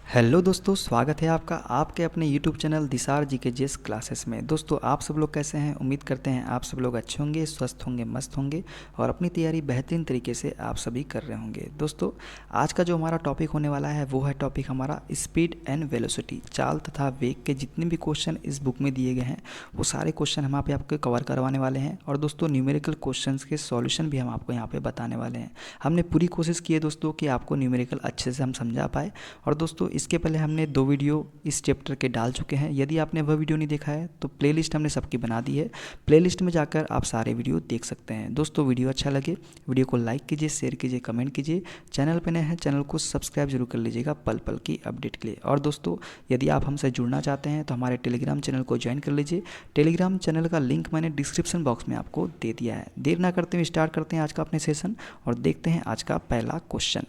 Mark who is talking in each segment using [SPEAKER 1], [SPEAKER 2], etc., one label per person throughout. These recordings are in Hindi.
[SPEAKER 1] हेलो दोस्तों, स्वागत है आपका आपके अपने यूट्यूब चैनल दिसार जी के जेस क्लासेस में। दोस्तों, आप सब लोग कैसे हैं? उम्मीद करते हैं आप सब लोग अच्छे होंगे, स्वस्थ होंगे, मस्त होंगे और अपनी तैयारी बेहतरीन तरीके से आप सभी कर रहे होंगे। दोस्तों, आज का जो हमारा टॉपिक होने वाला है वो है टॉपिक हमारा स्पीड एंड वेलोसिटी। चाल तथा वेग के जितने भी क्वेश्चन इस बुक में दिए गए हैं वो सारे क्वेश्चन हम यहाँ पे आपको कवर करवाने वाले हैं। और दोस्तों, न्यूमेरिकल क्वेश्चन के सॉल्यूशन भी हम आपको यहाँ पे बताने वाले हैं। हमने पूरी कोशिश की है दोस्तों कि आपको न्यूमेरिकल अच्छे से हम समझा पाए। और दोस्तों, इसके पहले हमने 2 वीडियो इस चैप्टर के डाल चुके हैं। यदि आपने वह वीडियो नहीं देखा है तो प्लेलिस्ट हमने सबकी बना दी है, प्लेलिस्ट में जाकर आप सारे वीडियो देख सकते हैं। दोस्तों, वीडियो अच्छा लगे वीडियो को लाइक कीजिए, शेयर कीजिए, कमेंट कीजिए। चैनल पर नए हैं चैनल को सब्सक्राइब जरूर कर लीजिएगा पल पल की अपडेट के लिए। और दोस्तों, यदि आप हमसे जुड़ना चाहते हैं तो हमारे टेलीग्राम चैनल को ज्वाइन कर लीजिए। टेलीग्राम चैनल का लिंक मैंने डिस्क्रिप्शन बॉक्स में आपको दे दिया है। देर ना करते हुए स्टार्ट करते हैं आज का अपने सेशन और देखते हैं आज का पहला क्वेश्चन।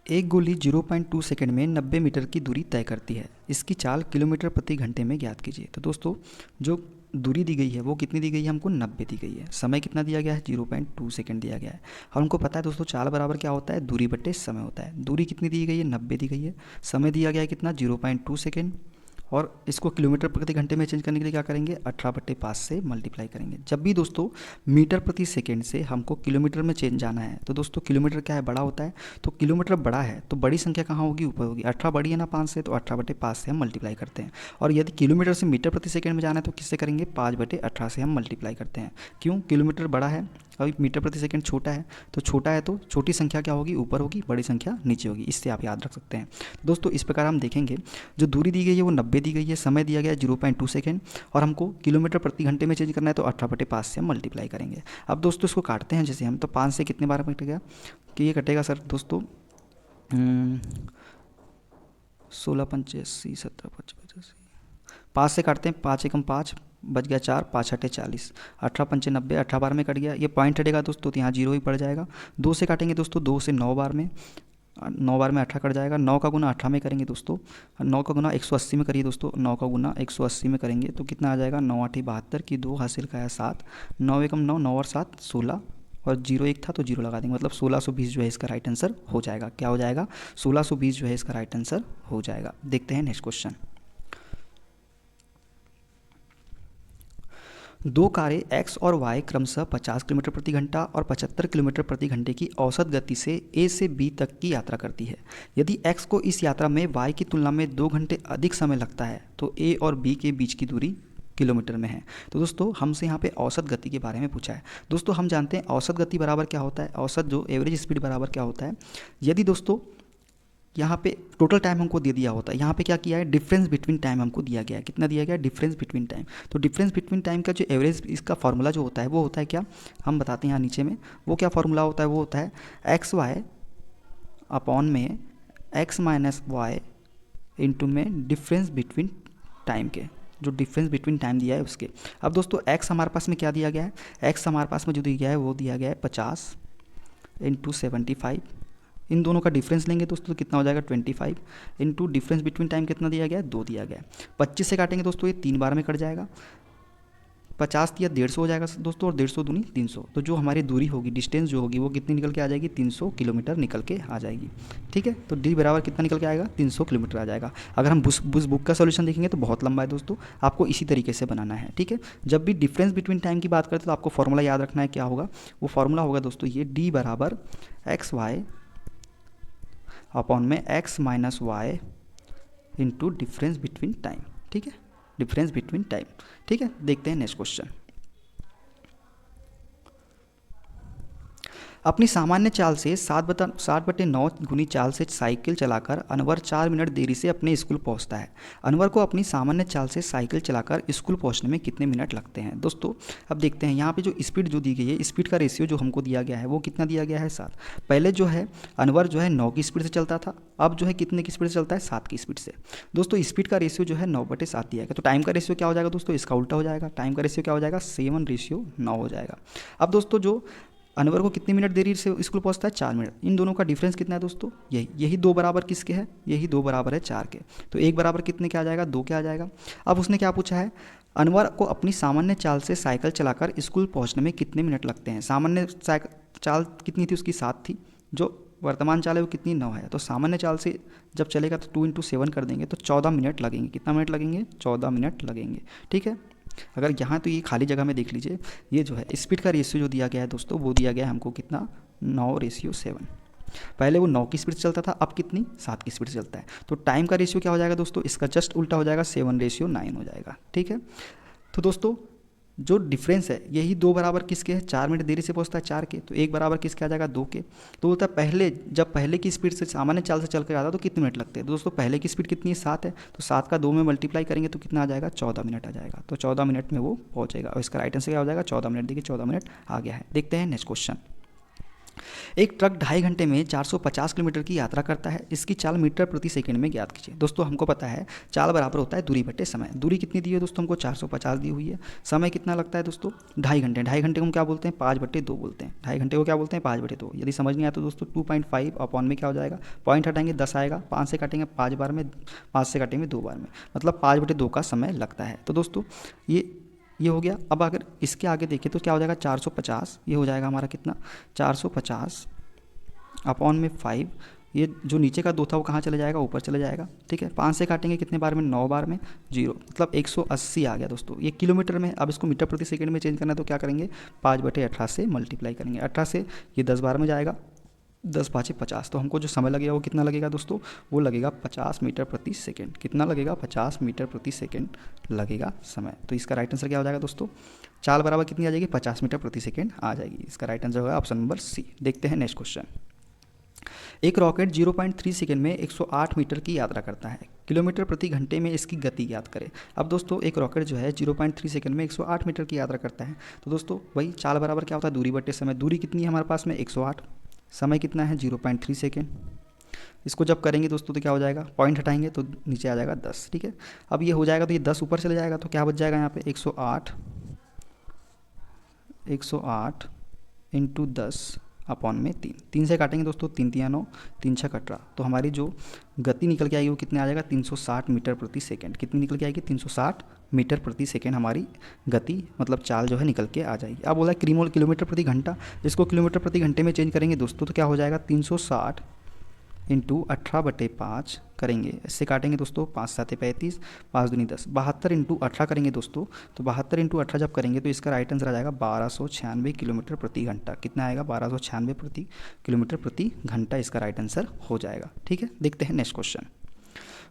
[SPEAKER 1] एक गोली 0.2 सेकंड में 90 मीटर की दूरी तय करती है। इसकी चाल किलोमीटर प्रति घंटे में ज्ञात कीजिए। तो दोस्तों, जो दूरी दी गई है वो कितनी दी गई है? हमको 90 दी गई है। समय कितना दिया गया है? 0.2 सेकंड दिया गया है। और हमको पता है दोस्तों, चाल बराबर क्या होता है? दूरी बटे समय होता है। दूरी कितनी दी गई है? 90 दी गई है। समय दिया गया है कितना? 0.2 सेकंड। और इसको किलोमीटर प्रति घंटे में चेंज करने के लिए क्या करेंगे? 18/5 से मल्टीप्लाई करेंगे। जब भी दोस्तों मीटर प्रति सेकंड से हमको किलोमीटर में चेंज जाना है तो दोस्तों किलोमीटर क्या है? बड़ा होता है। तो किलोमीटर बड़ा है तो बड़ी संख्या कहाँ होगी? ऊपर होगी। 18 बड़ी है ना 5 से, तो 18/5 से हम मल्टीप्लाई करते हैं। और यदि किलोमीटर से मीटर प्रति सेकंड में जाना है तो किससे करेंगे? 5/18 से हम मल्टीप्लाई करते हैं। क्यों? किलोमीटर बड़ा है और मीटर प्रति सेकंड छोटा है। तो छोटा है तो छोटी संख्या क्या होगी? ऊपर होगी, बड़ी संख्या नीचे होगी। इससे आप याद रख सकते हैं। दोस्तों, इस प्रकार हम देखेंगे, जो दूरी दी गई है वो 90 दी गई है, समय दिया गया है 0.2 सेकंड और हमको किलोमीटर प्रति घंटे में चेंज करना है तो 18/5 से हम मल्टीप्लाई करेंगे। अब दोस्तों इसको काटते हैं जैसे हम, तो 5 से कितने बार कटेगा कि ये कटेगा सर दोस्तों 16 85 17 85। 5 से काटते हैं, 5 एकम 5 बच गया 4, 5 अठे 40, 18 पंचे 90, 18 बार में कट गया। ये पॉइंट हटेगा दोस्तों तो यहाँ 0 ही पड़ जाएगा। 2 से काटेंगे दोस्तों, 2 से 9 बार में, 9 बार में 18 कट जाएगा। 9 का गुना 18 में करेंगे दोस्तों, 9 का गुना 180 में करिए दोस्तों। 9 का गुना 180 में करेंगे तो कितना आ जाएगा? 9 8 72 की 2 हासिल का है 7, 9 एकम 9, 9 और 7 16 और 0 1 था तो 0 लगा देंगे, मतलब 1620 जो है इसका राइट आंसर हो जाएगा। क्या हो जाएगा? 1620 जो है इसका राइट आंसर हो जाएगा। देखते हैं नेक्स्ट क्वेश्चन। दो कारें एक्स और वाई क्रमशः 50 किलोमीटर प्रति घंटा और 75 किलोमीटर प्रति घंटे की औसत गति से ए से बी तक की यात्रा करती है। यदि एक्स को इस यात्रा में वाई की तुलना में 2 घंटे अधिक समय लगता है तो ए और बी के बीच की दूरी किलोमीटर में है। तो दोस्तों, हमसे यहाँ पे औसत गति के बारे में पूछा है। दोस्तों, हम जानते हैं औसत गति बराबर क्या होता है? औसत जो एवरेज स्पीड बराबर क्या होता है? यदि दोस्तों यहाँ पे टोटल टाइम हमको दे दिया होता है, यहाँ पे क्या किया है? डिफरेंस बिटवीन टाइम हमको दिया गया है। कितना दिया गया है? Difference between time. तो डिफरेंस बिटवीन टाइम का जो एवरेज इसका फार्मूला जो होता है वो होता है क्या? हम बताते हैं यहाँ नीचे में। वो क्या फार्मूला होता है? वो होता है एक्स वाई अपॉन में एक्स माइनस वाई इंटू में डिफरेंस बिटवीन टाइम के, जो डिफरेंस बिटवीन टाइम दिया है उसके। अब दोस्तों, एक्स हमारे पास में क्या दिया गया है? एक्स हमारे पास में जो दिया गया है वो दिया गया है 50 इंटू 75। इन दोनों का डिफरेंस लेंगे दोस्तों तो कितना हो जाएगा? 25 इंटू डिफरेंस बिटवीन टाइम कितना दिया गया है? 2 दिया गया है। 25 से काटेंगे दोस्तों ये 3 बार में कट जाएगा। 50 दिया 150 हो जाएगा दोस्तों, और 150 दूनी 300। तो जो हमारी दूरी होगी, डिस्टेंस जो होगी वो कितनी निकल के आ जाएगी? 300 किलोमीटर निकल के आ जाएगी। ठीक है, तो डी बराबर कितना निकल के आएगा? 300 किलोमीटर आ जाएगा। अगर हम बुस बुक का सोल्यूशन देखेंगे तो बहुत लंबा है दोस्तों, आपको इसी तरीके से बनाना है। ठीक है, जब भी डिफरेंस बिटवीन टाइम की बात करते हैं तो आपको फॉर्मूला याद रखना है। क्या होगा वो फॉर्मूला? होगा दोस्तों ये डी बराबर एक्स वाई अपॉन में x minus y into difference between time. ठीक है, डिफरेंस बिटवीन टाइम। ठीक है, देखते हैं नेक्स्ट क्वेश्चन। अपनी सामान्य चाल से 7/9 गुनी चाल से साइकिल चलाकर अनवर 4 मिनट देरी से अपने स्कूल पहुंचता है। अनवर को अपनी सामान्य चाल से साइकिल चलाकर स्कूल पहुंचने में कितने मिनट लगते हैं? दोस्तों, अब देखते हैं यहाँ पे जो स्पीड जो दी गई है, स्पीड का रेशियो जो हमको दिया गया है वो कितना दिया गया है? 7। पहले जो है अनवर जो है 9 की स्पीड से चलता था, अब जो है कितने की स्पीड से चलता है? 7 की स्पीड से। दोस्तों, स्पीड का रेशियो जो है 9/7 दिया गया। तो टाइम का रेशियो क्या हो जाएगा दोस्तों? इसका उल्टा हो जाएगा। टाइम का रेशियो क्या हो जाएगा? 7:9 हो जाएगा। अब दोस्तों, जो अनवर को कितनी मिनट देरी से स्कूल पहुंचता है? 4 मिनट। इन दोनों का डिफरेंस कितना है दोस्तों? यही 2 बराबर किसके है? यही 2 बराबर है 4 के। तो 1 बराबर कितने के आ जाएगा? 2 के आ जाएगा। अब उसने क्या पूछा है? अनवर को अपनी सामान्य चाल से साइकिल चलाकर स्कूल पहुंचने में कितने मिनट लगते हैं? सामान्य चाल कितनी थी उसकी? 7 थी। जो वर्तमान चाल है वो कितनी 9 है, तो सामान्य चाल से जब चलेगा तो 2 × 7 कर देंगे तो 14 मिनट लगेंगे। कितना मिनट लगेंगे? 14 मिनट लगेंगे। ठीक है, अगर यहाँ तो ये खाली जगह में देख लीजिए, ये जो है स्पीड का रेशियो जो दिया गया है दोस्तों, वो दिया गया है हमको कितना? 9:7। पहले वो 9 की स्पीड से चलता था, अब कितनी? 7 की स्पीड से चलता है। तो टाइम का रेशियो क्या हो जाएगा दोस्तों? इसका जस्ट उल्टा हो जाएगा, 7:9 हो जाएगा। ठीक है, तो दोस्तों जो डिफरेंस है यही 2 बराबर किसके है? 4 मिनट देरी से पहुंचता है 4 के, तो 1 बराबर किसके आ जाएगा? 2 के। तो बोलता है पहले, जब पहले की स्पीड से सामान्य चाल से चल कर आता तो कितने मिनट लगते हैं? तो दोस्तों पहले की स्पीड कितनी है? 7 है, तो 7 का 2 में मल्टीप्लाई करेंगे तो कितना आ जाएगा? 14 मिनट आ जाएगा। तो 14 मिनट में वो पहुंचेगा, और इसका राइट आंसर क्या हो जाएगा? 14 मिनट। देखिए 14 मिनट आ गया है। देखते हैं नेक्स्ट क्वेश्चन। एक ट्रक 2.5 घंटे में 450 किलोमीटर की यात्रा करता है, इसकी चाल मीटर प्रति सेकंड में ज्ञात कीजिए। दोस्तों हमको पता है चाल बराबर होता है दूरी बटे समय। दूरी कितनी दी है दोस्तों? हमको 450 दी हुई है। समय कितना लगता है दोस्तों? 2.5 घंटे। 2.5 घंटे को हम क्या बोलते हैं? 5/2 बोलते हैं। 2.5 घंटे को क्या बोलते हैं? 5/2। यदि समझ नहीं आया तो दोस्तों 2.5 अपॉन में क्या हो जाएगा? पॉइंट हटाएंगे 10 आएगा, 5 से काटेंगे 5 बार में, 5 से काटेंगे 2 बार में, मतलब 5/2 का समय लगता है। तो दोस्तों ये हो गया। अब अगर इसके आगे देखें तो क्या हो जाएगा? 450, ये हो जाएगा हमारा कितना? 450 अपॉन में 5, ये जो नीचे का 2 था वो कहाँ चले जाएगा? ऊपर चले जाएगा। ठीक है, 5 से काटेंगे कितने बार में? 9 बार में, 0, मतलब 180 आ गया दोस्तों। ये किलोमीटर में, अब इसको मीटर प्रति सेकंड में चेंज करना है तो क्या करेंगे? 5/18 से मल्टीप्लाई करेंगे। 18 से ये 10 बार में जाएगा, 10 × 5 = 50, तो हमको जो समय लगेगा वो कितना लगेगा दोस्तों? वो लगेगा 50 मीटर प्रति सेकंड। कितना लगेगा? 50 मीटर प्रति सेकंड लगेगा समय। तो इसका राइट आंसर क्या हो जाएगा दोस्तों? चाल बराबर कितनी आ जाएगी? 50 मीटर प्रति सेकंड आ जाएगी। इसका राइट आंसर होगा ऑप्शन नंबर सी। देखते हैं नेक्स्ट क्वेश्चन। एक रॉकेट 0.3 सेकंड में 108 मीटर की यात्रा करता है, किलोमीटर प्रति घंटे में इसकी गति ज्ञात करें। अब दोस्तों एक रॉकेट जो है 0.3 सेकंड में 108 मीटर की यात्रा करता है, तो दोस्तों वही चाल बराबर क्या होता है? दूरी बटे समय। दूरी कितनी है हमारे पास में? 108। समय कितना है? 0.3 सेकेंड। इसको जब करेंगे दोस्तों तो क्या हो जाएगा? पॉइंट हटाएंगे तो नीचे आ जाएगा 10। ठीक है, अब ये हो जाएगा तो ये 10 ऊपर चले जाएगा, तो क्या बच जाएगा यहाँ पे? 108 × 10 अपॉन में 3 से काटेंगे दोस्तों, 3 × 9, 3 × 6 = 18। तो हमारी जो गति निकल के आएगी वो कितने आ जाएगा? 360 मीटर प्रति सेकंड। कितनी निकल के आएगी? 360 मीटर प्रति सेकंड हमारी गति, मतलब चाल जो है निकल के आ जाएगी। अब बोला किलोमीटर प्रति घंटा, इसको किलोमीटर प्रति घंटे में चेंज करेंगे दोस्तों तो क्या हो जाएगा? 360 × 18/5 करेंगे, इससे काटेंगे दोस्तों, 5 × 7 = 35, 5 × 2 = 10, 72 × 18 करेंगे दोस्तों, तो 72 × 18 जब करेंगे तो इसका राइट आंसर आ जाएगा 1296 किलोमीटर प्रति घंटा। कितना आएगा? 1296 किलोमीटर प्रति घंटा इसका राइट आंसर हो जाएगा। ठीक है, देखते हैं नेक्स्ट क्वेश्चन।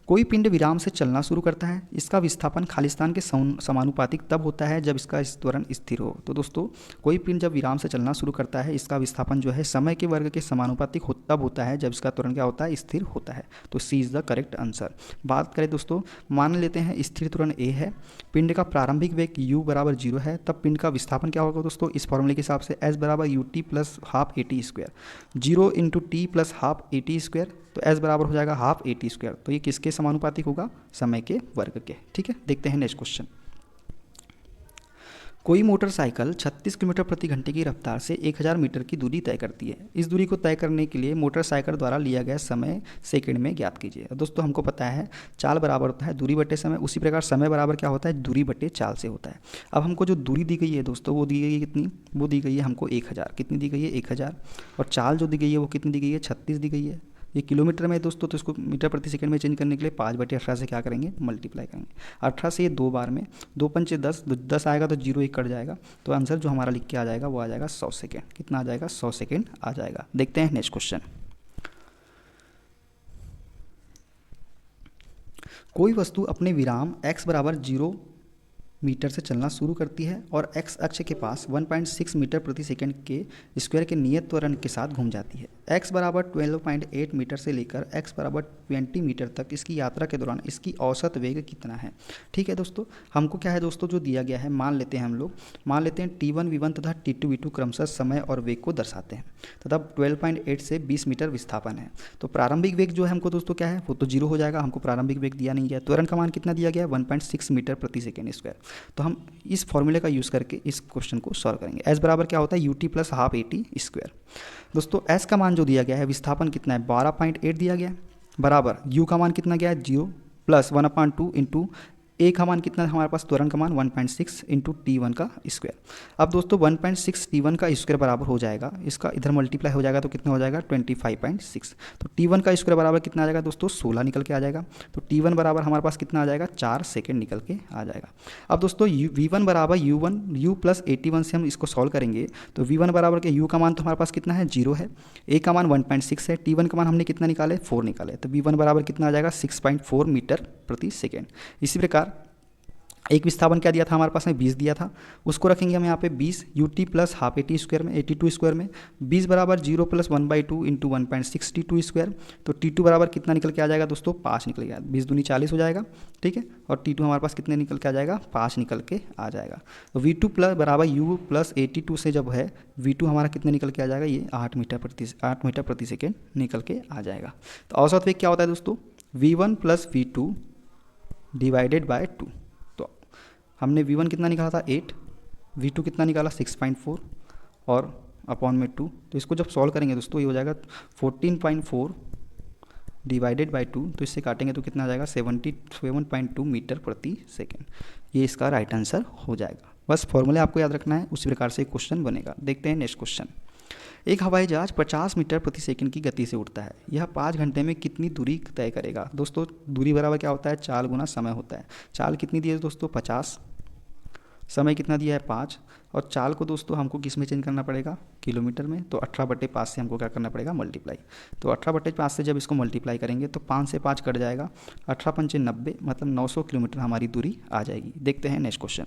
[SPEAKER 1] कोई पिंड विराम से चलना शुरू करता है, इसका विस्थापन खालिस्तान के समानुपातिक तब होता है जब इसका त्वरण स्थिर हो। तो दोस्तों कोई पिंड जब विराम से चलना शुरू करता है, इसका विस्थापन जो है समय के वर्ग के समानुपातिक तब होता है जब इसका त्वरण क्या होता है? स्थिर होता है। तो सी इज़ द करेक्ट आंसर। बात करें दोस्तों, मान लेते हैं स्थिर त्वरण ए है, पिंड का प्रारंभिक वेग u = 0 है, तब पिंड का विस्थापन क्या होगा दोस्तों? इस फॉर्मूले के हिसाब से S = ut + 12at², 0 × t + 12at², तो S बराबर हो जाएगा 12at²। तो ये किसके समानुपातिक होगा? समय के वर्ग के। ठीक है, देखते हैं नेक्स्ट क्वेश्चन। कोई मोटरसाइकिल 36 किलोमीटर प्रति घंटे की रफ्तार से 1000 मीटर की दूरी तय करती है। इस दूरी को तय करने के लिए मोटरसाइकिल द्वारा लिया गया समय सेकंड में ज्ञात कीजिए। दोस्तों हमको पता है चाल बराबर होता है दूरी बटे समय, उसी प्रकार समय बराबर क्या होता है? दूरी बटे चाल से होता है। अब हमको जो दूरी दी गई है दोस्तों वो दी गई है कितनी? वो दी गई है हमको 1000। कितनी दी गई है? 1000। और चाल जो दी गई है वो कितनी दी गई है? 36 दी गई है। ये किलोमीटर में दोस्तों, तो इसको मीटर प्रति सेकंड में चेंज करने के लिए 5/18 से क्या करेंगे? मल्टीप्लाई करेंगे। 18 से ये 2 बार में, 2 × 5 = 10, 10 आएगा तो 0 1 कट जाएगा, तो आंसर जो हमारा लिख के आ जाएगा वो आ जाएगा 100 सेकेंड। कितना आ जाएगा? 100 सेकेंड आ जाएगा। देखते हैं नेक्स्ट क्वेश्चन। कोई वस्तु अपने विराम x = 0 मीटर से चलना शुरू करती है और x अक्ष के पास 1.6 मीटर प्रति सेकंड के स्क्वायर के नियत त्वरण के साथ घूम जाती है। x = 12.8 मीटर से लेकर x = 20 मीटर तक इसकी यात्रा के दौरान इसकी औसत वेग कितना है? ठीक है दोस्तों, हमको क्या है दोस्तों जो दिया गया है, मान लेते हैं हम लोग, मान लेते हैं t1 v1 तथा t2 v2 क्रमशः समय और वेग को दर्शाते हैं तथा 12.8 से 20 मीटर विस्थापन है। तो प्रारंभिक वेग जो है हमको दोस्तों क्या है? वो तो 0 हो जाएगा, हमको प्रारंभिक वेग दिया नहीं गया। त्वरण का मान कितना दिया गया है? 1.6 मीटर प्रति सेकेंड स्क्वायर। तो हम इस फॉर्मूले का यूज़ करके इस क्वेश्चन को सॉल्व करेंगे। S बराबर क्या होता है? ut + 12at²। दोस्तों S का मान जो दिया गया है, विस्थापन कितना है? 12.8 दिया गया है, बराबर u का मान कितना गया है? 0 + 1/2 × ए का मान कितना है हमारे पास, त्वरण का मान 1.6 इंटू T1 का स्क्वायर। अब दोस्तों 1.6 T1 का स्क्वायर बराबर हो जाएगा, इसका इधर मल्टीप्लाई हो जाएगा तो कितना हो जाएगा 25.6। तो T1 का स्क्वायर बराबर कितना आ जाएगा दोस्तों, 16 निकल के आ जाएगा। तो T1 बराबर हमारे पास कितना आ जाएगा, 4 सेकेंड निकल के आ जाएगा। अब दोस्तों V1 बराबर U प्लस 81 से हम इसको सॉल्व करेंगे तो V1 बराबर के U का मान तो हमारे पास कितना है, 0 है, A का मान 1.6 है, T1 का मान हमने कितना निकाले, 4 निकाले, तो V1 बराबर कितना आ जाएगा 6.4 मीटर प्रति सेकेंड। इसी प्रकार एक विस्थापन क्या दिया था हमारे पास में, 20 दिया था, उसको रखेंगे हम यहाँ पे 20 ut plus half A T square में 82 स्क्वायर में 20 बराबर 0 प्लस 1/2 इंटू 1.6 T2 स्क्वायर। तो T2 बराबर कितना निकल के आ जाएगा दोस्तों, 5 निकल गया, 20 दूनी 40 हो जाएगा, ठीक है। और T2 हमारे पास कितने निकल के आ जाएगा, 5 निकल के आ जाएगा। तो V2 प्लस बराबर U प्लस 82 से जब है V2 हमारा कितने निकल के आ जाएगा, ये 8 मीटर प्रति सेकेंड निकल के आ जाएगा। तो औसत वेग क्या होता है दोस्तों, V1 plus V2 divided by 2। हमने V1 कितना निकाला था 8, V2 कितना निकाला 6.4 और अपॉन में 2। तो इसको जब सॉल्व करेंगे दोस्तों ये हो जाएगा 14.4 डिवाइडेड बाय 2, तो इससे काटेंगे तो कितना आ जाएगा 77.2 मीटर प्रति सेकेंड। ये इसका राइट आंसर हो जाएगा। बस फॉर्मूले आपको याद रखना है, उसी प्रकार से क्वेश्चन बनेगा। देखते हैं नेक्स्ट क्वेश्चन। एक हवाई जहाज 50 मीटर प्रति सेकंड की गति से उड़ता है, यह 5 घंटे में कितनी दूरी तय करेगा। दोस्तों दूरी बराबर क्या होता है, चाल गुना समय होता है। चाल कितनी दी है दोस्तों 50, समय कितना दिया है 5, और चाल को दोस्तों हमको किस में चेंज करना पड़ेगा, किलोमीटर में। तो 18/5 से हमको क्या करना पड़ेगा, मल्टीप्लाई। तो 18/5 से जब इसको मल्टीप्लाई करेंगे तो 5 से 5 कट जाएगा, 18×5 = 90, मतलब 900 किलोमीटर हमारी दूरी आ जाएगी। देखते हैं नेक्स्ट क्वेश्चन।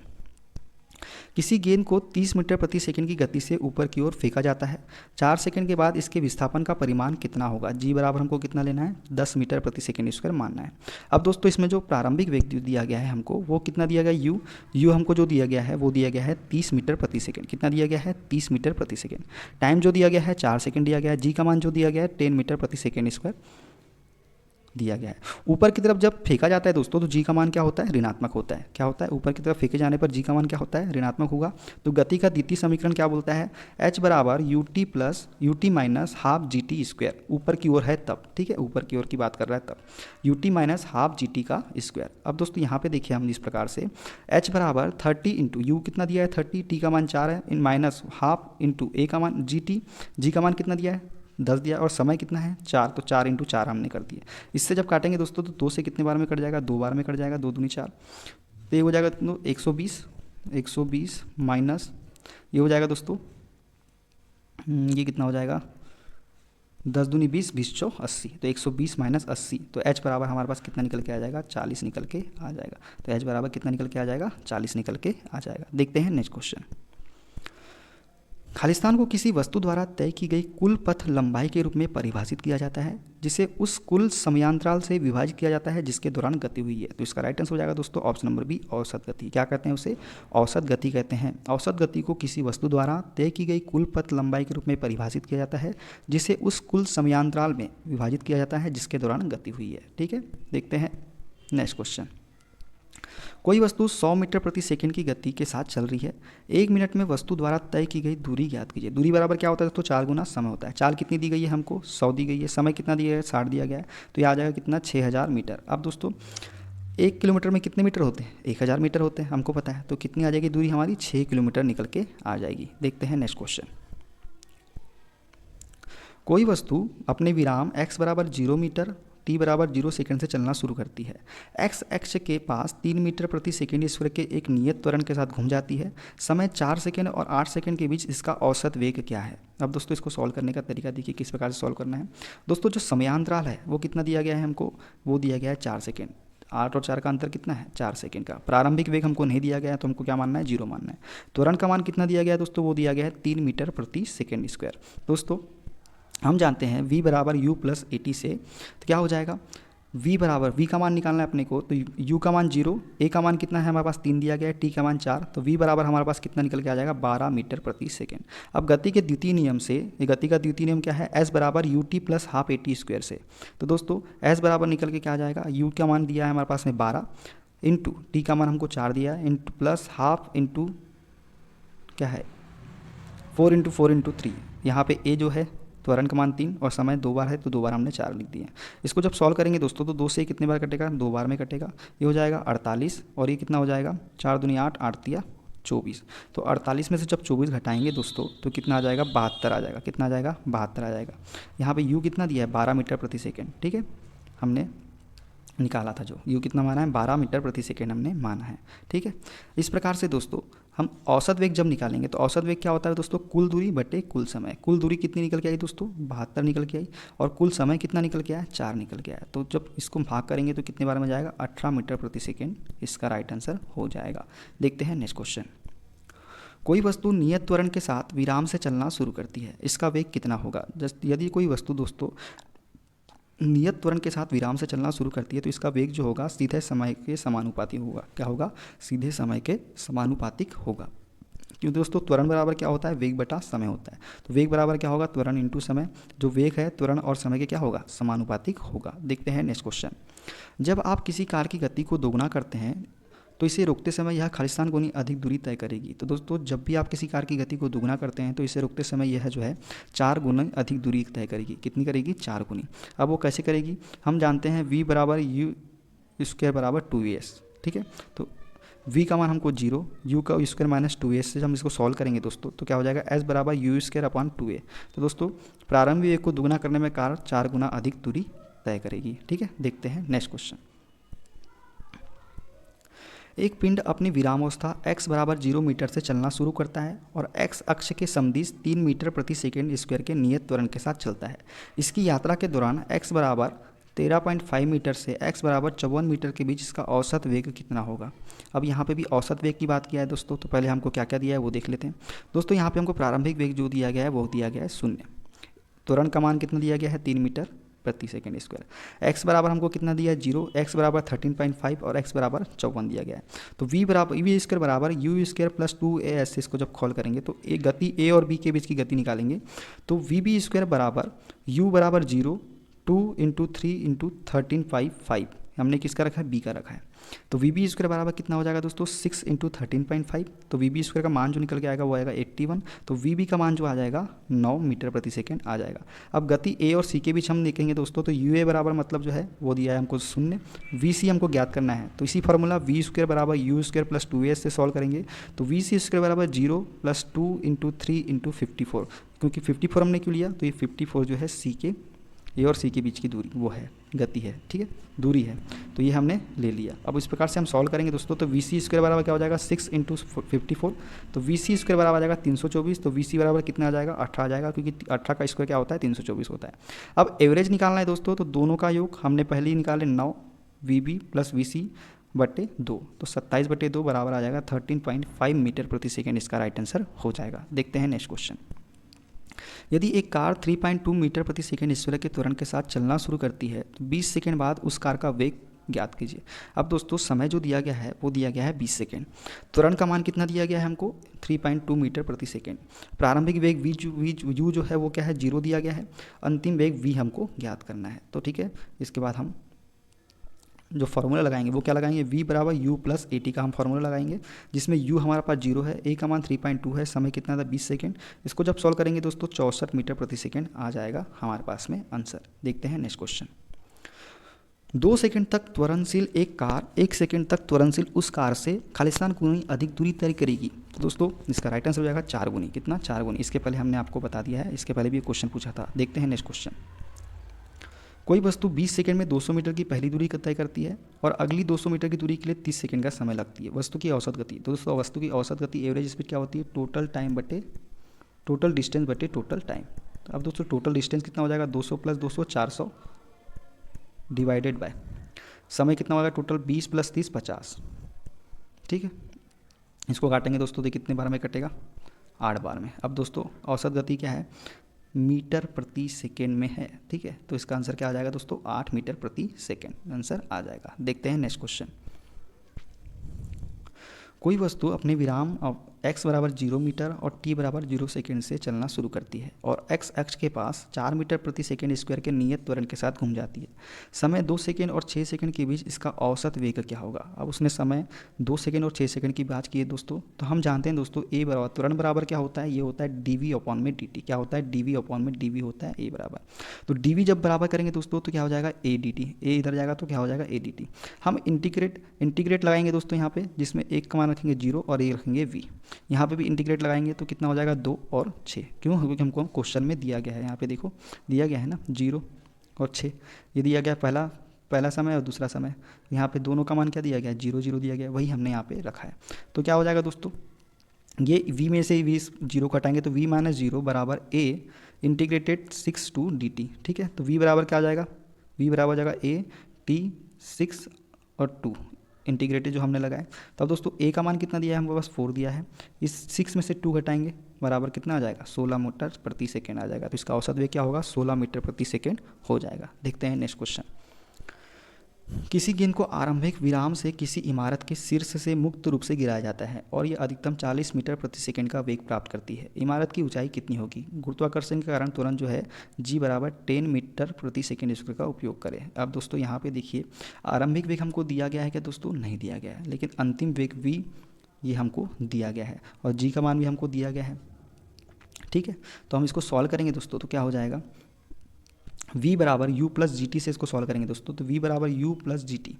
[SPEAKER 1] किसी गेंद को 30 मीटर प्रति सेकंड की गति से ऊपर की ओर फेंका जाता है, 4 सेकंड के बाद इसके विस्थापन का परिमाण कितना होगा। जी बराबर हमको कितना लेना है, 10 मीटर प्रति सेकंड स्क्वायर मानना है। अब दोस्तों इसमें जो प्रारंभिक वेग दिया गया है हमको, वो कितना दिया गया, यू हमको जो दिया गया है वो दिया गया है 30 मीटर प्रति सेकंड। कितना दिया गया है, 30 मीटर प्रति सेकंड। टाइम जो दिया गया है 4 सेकंड दिया गया है। जी का मान जो दिया गया है 10 मीटर प्रति सेकंड स्क्वायर दिया गया है। ऊपर की तरफ जब फेंका जाता है दोस्तों तो जी का मान क्या होता है, ऋणात्मक होता है। क्या होता है, ऊपर की तरफ फेंके जाने पर जी का मान क्या होता है, ऋणात्मक होगा। तो गति का द्वितीय समीकरण क्या बोलता है, h बराबर ut minus half GT square. ऊपर की ओर है तब, ठीक है, ऊपर की ओर की बात कर रहा है तब, ut माइनस हाफ GT का स्क्वायर। अब दोस्तों यहाँ पे देखिए हम इस प्रकार से h बराबर 30 इंटू यू कितना दिया है 30, t का मान 4 है, इन माइनस हाफ इंटू a का मान GT, जी का मान कितना दिया है 10 दिया, और समय कितना है 4, तो 4 × 4 हमने कर दिया। इससे जब काटेंगे दोस्तों तो 2 से कितने बार में कट जाएगा, 2 बार में कट जाएगा, 2 दूनी 4, तो ये हो जाएगा दोस्तों 120 माइनस ये हो जाएगा दोस्तों, ये कितना हो जाएगा 10 दूनी 20, 20 चौ 80, तो 120 माइनस 80, तो h बराबर हमारे पास कितना निकल के आ जाएगा, 40 निकल के आ जाएगा। तो h बराबर कितना निकल के आ जाएगा, 40 निकल के आ जाएगा। देखते हैं नेक्स्ट क्वेश्चन। खालिस्तान को किसी वस्तु द्वारा तय की गई कुल पथ लंबाई के रूप में परिभाषित किया जाता है, जिसे उस कुल समयांतराल से विभाजित किया जाता है जिसके दौरान गति हुई है। तो इसका राइट आंसर हो जाएगा दोस्तों ऑप्शन नंबर बी, औसत गति। क्या कहते हैं उसे, औसत गति कहते हैं। औसत गति को किसी वस्तु द्वारा तय की गई कुल पथ लंबाई के रूप में परिभाषित किया जाता है, जिसे उस कुल समयांतराल में विभाजित किया जाता है जिसके दौरान गति हुई है। ठीक है, देखते हैं नेक्स्ट क्वेश्चन। कोई वस्तु 100 मीटर प्रति सेकंड की गति के साथ चल रही है, 1 मिनट में वस्तु द्वारा तय की गई दूरी ज्ञात कीजिए। दूरी बराबर क्या होता है दोस्तों, 4 गुना समय होता है। चाल कितनी दी गई है हमको, 100 दी गई है। समय कितना दिया है, 60 दिया गया है, तो ये आ जाएगा कितना 6000 मीटर। अब दोस्तों 1 किलोमीटर में कितने मीटर होते हैं, 1000 मीटर होते हैं, हमको पता है। तो कितनी आ जाएगी दूरी हमारी, 6 किलोमीटर निकल के आ जाएगी। देखते हैं नेक्स्ट क्वेश्चन। कोई वस्तु अपने विराम x बराबर 0 मीटर t बराबर 0 सेकंड से चलना शुरू करती है। x अक्ष के पास 3 मीटर प्रति सेकंड स्क्वायर के एक नियत त्वरण के साथ घूम जाती है। समय 4 सेकंड और 8 सेकंड के बीच इसका औसत वेग क्या है। अब दोस्तों इसको सॉल्व करने का तरीका देखिए किस प्रकार से सॉल्व करना है। दोस्तों जो समयांतराल है वो कितना दिया गया है हमको, वो दिया गया है 4 सेकेंड। 8 और 4 का अंतर कितना है, 4 सेकंड का। प्रारंभिक वेग हमको नहीं दिया गया है तो हमको क्या मानना है, 0 मानना है। त्वरण का मान कितना दिया गया है दोस्तों, वो दिया गया है 3 मीटर प्रति सेकंड स्क्वायर। दोस्तों हम जानते हैं v बराबर u प्लस 80 से, तो क्या हो जाएगा v बराबर, v का मान निकालना है अपने को, तो u का मान 0, a का मान कितना है हमारे पास 3 दिया गया है, t का मान 4, तो v बराबर हमारे पास कितना निकल के आ जाएगा 12 मीटर प्रति सेकेंड। अब गति के द्वितीय नियम से, ये गति का द्वितीय नियम क्या है, s बराबर ut plus half A T square से। तो दोस्तों s बराबर निकल के क्या आ जाएगा, u का मान दिया है हमारे पास में 12 इंटू t का मान हमको 4 दिया है, इंटू प्लस हाफ इंटू क्या है 4 × 4 × 3, यहाँ पे a जो है त्वरण का मान 3 और समय 2 बार है तो 2 बार हमने 4 लिख दिए। इसको जब सॉल्व करेंगे दोस्तों तो 2 से कितने बार कटेगा, 2 बार में कटेगा। ये हो जाएगा 48 और ये कितना हो जाएगा, 4 दूनी 8, 8 तिया 24। तो 48 में से जब 24 घटाएंगे दोस्तों तो कितना आ जाएगा, 72 आ जाएगा। कितना आ जाएगा, 72 आ जाएगा। यहाँ पे यू कितना दिया है, 12 मीटर प्रति सेकेंड। ठीक है, हमने निकाला था जो यू कितना माना है, 12 मीटर प्रति सेकेंड हमने माना है। ठीक है, इस प्रकार से दोस्तों हम औसत वेग जब निकालेंगे तो औसत वेग क्या होता है दोस्तों, कुल दूरी बटे कुल समय। कुल दूरी कितनी निकल के आई दोस्तों, 72 निकल के आई, और कुल समय कितना निकल के आया, 4 निकल के आया। तो जब इसको भाग करेंगे तो कितने बार में जाएगा, 18 मीटर प्रति सेकेंड इसका राइट आंसर हो जाएगा। देखते हैं नेक्स्ट क्वेश्चन। कोई वस्तु नियत त्वरण के साथ विराम से चलना शुरू करती है, इसका वेग कितना होगा। जस्ट यदि कोई वस्तु दोस्तों नियत त्वरण के साथ विराम से चलना शुरू करती है तो इसका वेग जो होगा सीधे समय के समानुपाती होगा। क्या होगा, सीधे समय के समानुपातिक होगा। क्योंकि दोस्तों त्वरण बराबर क्या होता है, वेग बटा समय होता है। तो वेग बराबर क्या होगा, त्वरण इंटू समय। जो वेग है त्वरण और समय के क्या होगा, समानुपातिक होगा। देखते हैं नेक्स्ट क्वेश्चन। जब आप किसी कार की गति को दोगुना करते हैं तो इसे रोकते समय यह खालिस्तान गुनी अधिक दूरी तय करेगी। तो दोस्तों जब भी आप किसी कार की गति को दुगुना करते हैं तो इसे रोकते समय यह जो है 4 गुना अधिक दूरी तय करेगी। कितनी करेगी, 4 गुनी। अब वो कैसे करेगी, हम जानते हैं v बराबर यू स्क्वायर बराबर 2s। ठीक है, तो v का मान हमको 0, u का स्क्वायर माइनस 2s से हम इसको सॉल्व करेंगे दोस्तों तो क्या हो जाएगा, s बराबर यू स्क्वायर अपॉन 2a। तो दोस्तों प्रारंभिक वेग को दुगुना करने में कार 4 गुना अधिक दूरी तय करेगी। ठीक है, देखते हैं नेक्स्ट क्वेश्चन। एक पिंड अपनी विरामावस्था x बराबर 0 मीटर से चलना शुरू करता है और x अक्ष के समदिश 3 मीटर प्रति सेकेंड स्क्वायर के नियत त्वरण के साथ चलता है। इसकी यात्रा के दौरान x बराबर 13.5 मीटर से x बराबर 54 मीटर के बीच इसका औसत वेग कितना होगा। अब यहाँ पे भी औसत वेग की बात किया है दोस्तों, तो पहले हमको क्या क्या दिया है वो देख लेते हैं दोस्तों। यहाँ पे हमको प्रारंभिक वेग जो दिया गया है वो दिया गया है 0। त्वरण का मान कितना दिया गया है, 3 मीटर प्रति सेकेंड स्क्वायर। x बराबर हमको कितना दिया है, 0, x बराबर 13.5 और x बराबर 54 दिया गया है। तो v बराबर वी स्क्वायर बराबर यू स्क्वायर प्लस 2as, इसको जब कॉल करेंगे तो एक गति a और b के बीच की गति निकालेंगे तो वी बी स्क्वायर बराबर u बराबर 0, 2 इंटू 3 इंटू 13.5 हमने किसका रखा है, b का रखा है। तो वी बी स्क्वायर बराबर कितना हो जाएगा दोस्तों, 6 इंटू 13.5। तो वी बी स्क्वायर का मान जो निकल के आएगा वो आएगा 81। तो वी बी का मान जो आ जाएगा 9 मीटर प्रति सेकेंड आ जाएगा। अब गति ए और सी के बीच हम देखेंगे दोस्तों तो यू ए बराबर मतलब जो है वो दिया है हमको 0, वी सी हमको ज्ञात करना है। तो इसी फार्मूला वी स्क्वायर बराबर यू स्क्वायर प्लस 2a से सॉल्व करेंगे तो वी सी स्क्वायर बराबर 0 प्लस 2 इंटू 3 इंटू 54। क्योंकि 54 हमने क्यों लिया, तो ये 54 जो है सी के ए और सी के बीच की दूरी वो है, गति है। ठीक है, दूरी है, तो ये हमने ले लिया। अब इस प्रकार से हम सॉल्व करेंगे दोस्तों तो वी सी स्क्वायर बराबर क्या हो जाएगा, 6 इंटू 54। तो वी सी स्क्वायर बराबर आ जाएगा 324। तो वी सी बराबर कितना आ जाएगा, 18 आ जाएगा, क्योंकि 18 का स्क्वायर क्या होता है, 324 होता है। अब एवरेज निकालना है दोस्तों, तो दोनों का योग हमने पहले ही निकाले 9 वी बी प्लस वी सी बटे 2, तो 27/2 बराबर आ जाएगा 13.5 मीटर प्रति सेकेंड इसका राइट आंसर हो जाएगा। देखते हैं नेक्स्ट क्वेश्चन। यदि एक कार 3.2 मीटर प्रति सेकेंड स्क्वायर के त्वरण के साथ चलना शुरू करती है तो 20 सेकेंड बाद उस कार का वेग ज्ञात कीजिए। अब दोस्तों समय जो दिया गया है वो दिया गया है 20 सेकेंड। त्वरण का मान कितना दिया गया है हमको, 3.2 मीटर प्रति सेकेंड। प्रारंभिक वेग यू जो है वो क्या है, 0 दिया गया है। अंतिम वेग वी हमको ज्ञात करना है। तो ठीक है, इसके बाद हम जो फार्मूला लगाएंगे वो क्या लगाएंगे, v बराबर u प्लस ए टी का हम फार्मूला लगाएंगे, जिसमें u हमारे पास 0 है, a का मान 3.2 है, समय कितना था 20 सेकेंड। इसको जब सॉल्व करेंगे दोस्तों 64 मीटर प्रति सेकेंड आ जाएगा हमारे पास में आंसर। देखते हैं नेक्स्ट क्वेश्चन। 2 सेकंड तक त्वरणशील एक कार 1 सेकंड तक त्वरणशील उस कार से खालिस्तान गुनी अधिक दूरी तय करेगी। तो दोस्तों इसका राइट आंसर हो जाएगा 4 गुनी। कितना, 4 गुनी। इसके पहले हमने आपको बता दिया है, इसके पहले भी क्वेश्चन पूछा था। देखते हैं नेक्स्ट क्वेश्चन। कोई वस्तु 20 सेकंड में 200 मीटर की पहली दूरी तय करती है और अगली 200 मीटर की दूरी के लिए 30 सेकंड का समय लगती है। वस्तु की औसत गति। तो दोस्तों वस्तु की औसत गति एवरेज स्पीड क्या होती है, टोटल टाइम बटे टोटल डिस्टेंस बटे टोटल टाइम। तो अब दोस्तों टोटल डिस्टेंस कितना हो जाएगा, 200 प्लस 200 400 डिवाइडेड बाय समय कितना होगा, टोटल 20 प्लस 30 50। ठीक है, इसको काटेंगे दोस्तों तो कितने बार में कटेगा, 8 बार में। अब दोस्तों औसत गति क्या है, मीटर प्रति सेकेंड में है। ठीक है, तो इसका आंसर क्या आ जाएगा दोस्तों, 8 मीटर प्रति सेकेंड आंसर आ जाएगा। देखते हैं नेक्स्ट क्वेश्चन। कोई वस्तु अपने विराम x बराबर 0 मीटर और t बराबर 0 सेकेंड से चलना शुरू करती है और x अक्ष के पास 4 मीटर प्रति सेकेंड स्क्वायर के नियत त्वरण के साथ घूम जाती है। समय 2 सेकेंड और 6 सेकेंड के बीच इसका औसत वेग क्या होगा। अब उसने समय 2 सेकेंड और 6 सेकेंड की बात की है दोस्तों, तो हम जानते हैं दोस्तों a बराबर त्वरण बराबर क्या होता है, ये होता है dv अपॉन में dt। क्या होता है, dv अपॉन में dv होता है a बराबर। तो dv जब बराबर करेंगे दोस्तों तो क्या हो जाएगा a dt, a इधर जाएगा तो क्या हो जाएगा a dt। हम इंटीग्रेट लगाएंगे दोस्तों यहाँ पे, जिसमें एक का मान रखेंगे 0 और एक रखेंगे v। यहाँ पे भी इंटीग्रेट लगाएंगे तो कितना हो जाएगा 2 और 6। क्यों, क्योंकि हमको क्वेश्चन में दिया गया है, यहाँ पे देखो दिया गया है ना 0 और 6, ये दिया गया पहला समय और दूसरा समय। यहाँ पे दोनों का मान क्या दिया गया है, 0 0 दिया गया, वही हमने यहाँ पे रखा है। तो क्या हो जाएगा दोस्तों, ये v में से v 0 को हटाएंगे तो v माइनस 0 बराबर a इंटीग्रेटेड 6 टू dt। ठीक है, तो v बराबर क्या आ जाएगा, v बराबर हो जाएगा a t 6 और 2 इंटीग्रेटेड जो हमने लगाए। तब दोस्तों a का मान कितना दिया है, हमको बस 4 दिया है। इस 6 में से 2 घटाएंगे बराबर कितना आ जाएगा, 16 मीटर प्रति सेकेंड आ जाएगा। तो इसका औसत वेग क्या होगा, 16 मीटर प्रति सेकेंड हो जाएगा। देखते हैं नेक्स्ट क्वेश्चन। किसी गेंद को आरंभिक विराम से किसी इमारत के शीर्ष से मुक्त रूप से गिराया जाता है और यह अधिकतम 40 मीटर प्रति सेकंड का वेग प्राप्त करती है। इमारत की ऊंचाई कितनी होगी। गुरुत्वाकर्षण के कारण तुरंत जो है g बराबर 10 मीटर प्रति सेकंड स्क्वायर का उपयोग करें। अब दोस्तों यहाँ पे देखिए, आरंभिक वेग हमको दिया गया है क्या दोस्तों, नहीं दिया गया है, लेकिन अंतिम वेग v ये हमको दिया गया है और g का मान भी हमको दिया गया है। ठीक है, तो हम इसको सॉल्व करेंगे दोस्तों तो क्या हो जाएगा, v बराबर u प्लस जी टी से इसको सॉल्व करेंगे दोस्तों, तो v बराबर u प्लस जी टी,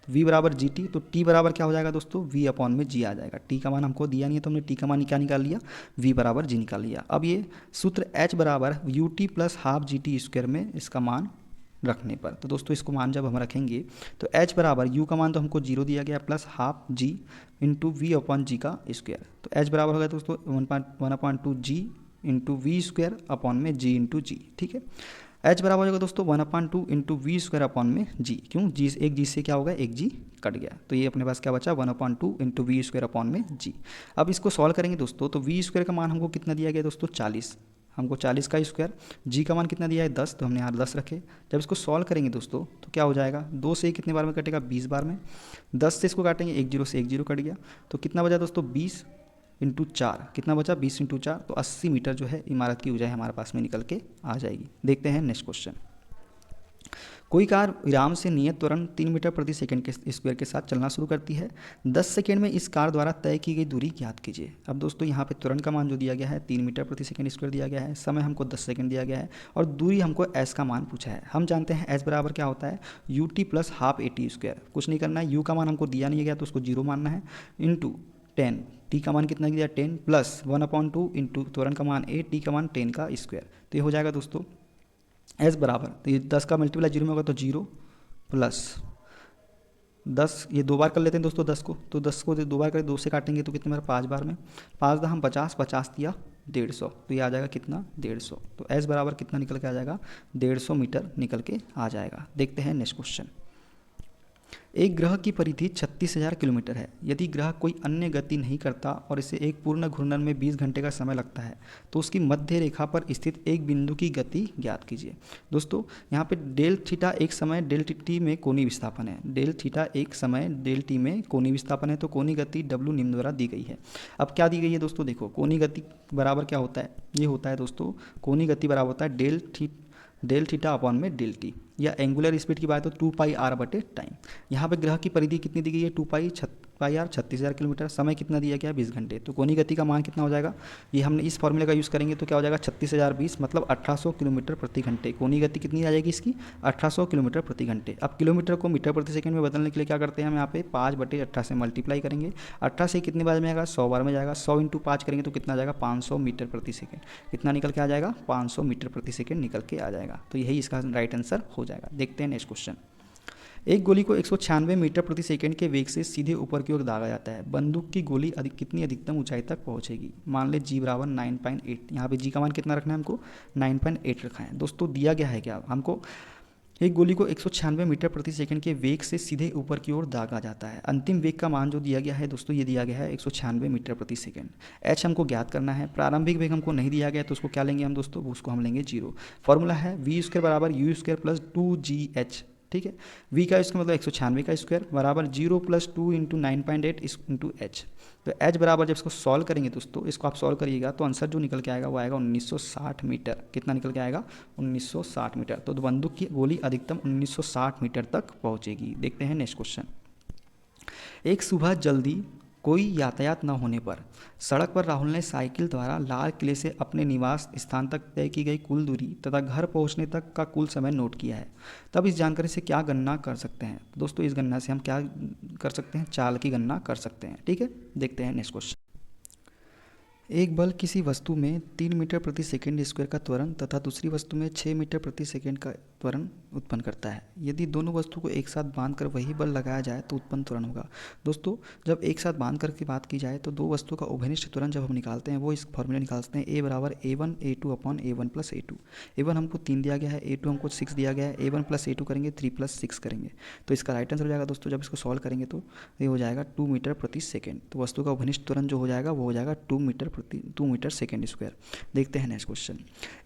[SPEAKER 1] तो v बराबर जी टी, तो t बराबर क्या हो जाएगा दोस्तों, v अपॉन में g आ जाएगा। t का मान हमको दिया नहीं है तो हमने t का मान क्या निकाल लिया, v बराबर g निकाल लिया। अब ये सूत्र h बराबर U T plus half G T square में इसका मान रखने पर, तो दोस्तों इसको मान जब हम रखेंगे तो h बराबर u का मान तो हमको 0 दिया गया plus half g into v upon g का स्क्वायर, तो h बराबर हो गया दोस्तों 1/2 g into v square upon में g इंटू जी। ठीक है, h बराबर होगा दोस्तों 1/2 इंटू वी स्क्वायर अपॉन में g। क्यों, g एक g से क्या होगा, एक g कट गया, तो ये अपने पास क्या बचा 1/2 इंटू वी स्क्वायर अपॉन में g। अब इसको सॉल्व करेंगे दोस्तों, तो वी स्क्वायर का मान हमको कितना दिया गया दोस्तों 40, हमको 40 का स्क्वायर, g का मान कितना दिया है 10, तो हमने यहाँ 10 रखे। जब इसको सॉल्व करेंगे दोस्तों तो क्या हो जाएगा, 2 से कितने बार में कटेगा 20 बार में, 10 से इसको काटेंगे 1 0 से 1 0 कट गया, तो कितना बचा दोस्तों 20 इंटू 4, कितना बचा 20 इंटू 4, तो 80 मीटर जो है इमारत की ऊंचाई हमारे पास में निकल के आ जाएगी। देखते हैं नेक्स्ट क्वेश्चन। कोई कार विराम से नियत त्वरण 3 मीटर प्रति सेकंड के स्क्वायर के साथ चलना शुरू करती है। 10 सेकंड में इस कार द्वारा तय की गई दूरी ज्ञात कीजिए। अब दोस्तों यहाँ पे त्वरण का मान जो दिया गया है 3 मीटर प्रति सेकंड स्क्वायर दिया गया है, समय हमको 10 सेकंड दिया गया है और दूरी हमको एस का मान पूछा है। हम जानते हैं एस बराबर क्या होता है, U T plus half A T square. कुछ नहीं करना है, यू का मान हमको दिया नहीं गया तो उसको 0 मानना है, इंटू 10, टी का मान कितना दिया 10 प्लस 1/2 इंटू त्वरण का मान ए, टी का मान 10 का स्क्वायर। तो ये हो जाएगा दोस्तों एस बराबर, तो ये 10 का मल्टीप्लाई 0 में होगा तो 0 प्लस 10, ये 2 बार कर लेते हैं दोस्तों 10 को, तो 10 को 2 बार करें 2 से काटेंगे तो कितने बार 5 बार में, 5 हम 50, 50 दिया 150, तो ये आ जाएगा कितना 150। तो एस बराबर कितना निकल के आ जाएगा 150 मीटर निकल के आ जाएगा। देखते हैं नेक्स्ट क्वेश्चन। एक ग्रह की परिधि 36,000 किलोमीटर है। यदि ग्रह कोई अन्य गति नहीं करता और इसे एक पूर्ण घूर्णन में 20 घंटे का समय लगता है तो उसकी मध्य रेखा पर स्थित एक बिंदु की गति ज्ञात कीजिए। दोस्तों यहाँ पे डेल थीटा एक समय डेल टी में कोणीय विस्थापन है, डेल थीटा एक समय डेल टी में कोणीय विस्थापन है, तो कोणीय गति W निम्न द्वारा दी गई है। अब क्या दी गई है दोस्तों, देखो कोणीय गति बराबर क्या होता है, ये होता है दोस्तों कोणीय गति बराबर होता है डेल थीटा अपॉन में डेल टी, या एंगुलर स्पीड की बात हो 2 पाई आर बटे टाइम। यहाँ पे ग्रह की परिधि कितनी दी गई है 2 पाई आर 36,000 किलोमीटर, समय कितना दिया गया 20 घंटे, तो कोणीय गति का मान कितना हो जाएगा, ये हमने इस फॉर्मूले का यूज़ करेंगे तो क्या हो जाएगा 36,020 मतलब 1800 किलोमीटर प्रति घंटे। कोणीय गति कितनी आ जाएगी इसकी 1800 किलोमीटर प्रति घंटे। अब किलोमीटर को मीटर प्रति सेकंड में बदलने के लिए क्या करते हैं हम यहाँ पे 5/18 से मल्टीप्लाई करेंगे, 18 से कितने बार में आएगा 100 बार में जाएगा, 100 इंटू 5 करेंगे तो कितना आ जाएगा 500 मीटर प्रति सेकंड, कितना निकल के आ जाएगा 500 मीटर प्रति सेकंड निकल के आ जाएगा। तो यही इसका राइट आंसर हो जाएगा। देखते हैं नेक्स्ट क्वेश्चन। एक गोली को 196 मीटर प्रति सेकंड के वेग से सीधे ऊपर की ओर दागा जाता है। बंदूक की गोली कितनी अधिकतम ऊंचाई तक पहुंचेगी। मान ले जी बराबर 9.8, यहाँ पे जी का मान कितना रखना है हमको 9.8 रखा है। दोस्तों दिया गया है क्या हमको, एक गोली को 196 मीटर प्रति सेकंड के वेग से सीधे ऊपर की ओर दागा जाता है। अंतिम वेग का मान जो दिया गया है दोस्तों, ये दिया गया है 196 मीटर प्रति सेकंड। एच हमको ज्ञात करना है, प्रारंभिक वेग हमको नहीं दिया गया तो उसको क्या लेंगे हम दोस्तों, उसको हम लेंगे 0। फॉर्मूला है वी स्क्वायर बराबर यू स्क्वायर प्लस 2GH ठीक है। v का स्क्वायर मतलब 196 का स्क्वायर बराबर 0 + 2 × 9.8 इंटू एच। तो h बराबर जब इसको सॉल्व करेंगे दोस्तों, इसको आप सॉल्व करिएगा तो आंसर जो निकल के आएगा वो आएगा 1960 मीटर। कितना निकल के आएगा? 1960 मीटर। तो बंदूक की गोली अधिकतम 1960 मीटर तक पहुंचेगी। देखते हैं नेक्स्ट क्वेश्चन। एक सुबह जल्दी कोई यातायात न होने पर सड़क पर राहुल ने साइकिल द्वारा लाल किले से अपने निवास स्थान तक तय की गई कुल दूरी तथा घर पहुंचने तक का कुल समय नोट किया है। तब इस जानकारी से क्या गणना कर सकते हैं? दोस्तों इस गणना से हम क्या कर सकते हैं? चाल की गणना कर सकते हैं। ठीक है, देखते हैं नेक्स्ट क्वेश्चन। एक बल किसी वस्तु में 3 मीटर प्रति सेकंड स्क्वायर का त्वरण तथा दूसरी वस्तु में 6 मीटर प्रति सेकंड का त्वरण उत्पन्न करता है। यदि दोनों वस्तु को एक साथ बांधकर वही बल लगाया जाए तो उत्पन्न त्वरण होगा। दोस्तों जब एक साथ बांध कर की बात की जाए तो दो वस्तु का उभयनिष्ठ त्वरण जब हम निकालते हैं वो इस फॉर्मूला निकालते हैं A बराबर A1 A2 upon A1 + A2। A1 हमको 3 दिया गया है, A2 हमको 6 दिया गया है, A1 + A2 करेंगे 3 + 6 करेंगे तो इसका राइट आंसर हो जाएगा दोस्तों। जब इसको सॉल्व करेंगे तो ये हो जाएगा 2 मीटर प्रति सेकेंड। तो वस्तु का उभयनिष्ठ त्वरण जो हो जाएगा वो हो जाएगा 2 मीटर सेकेंड स्क्वायर। देखते हैं नेक्स्ट क्वेश्चन।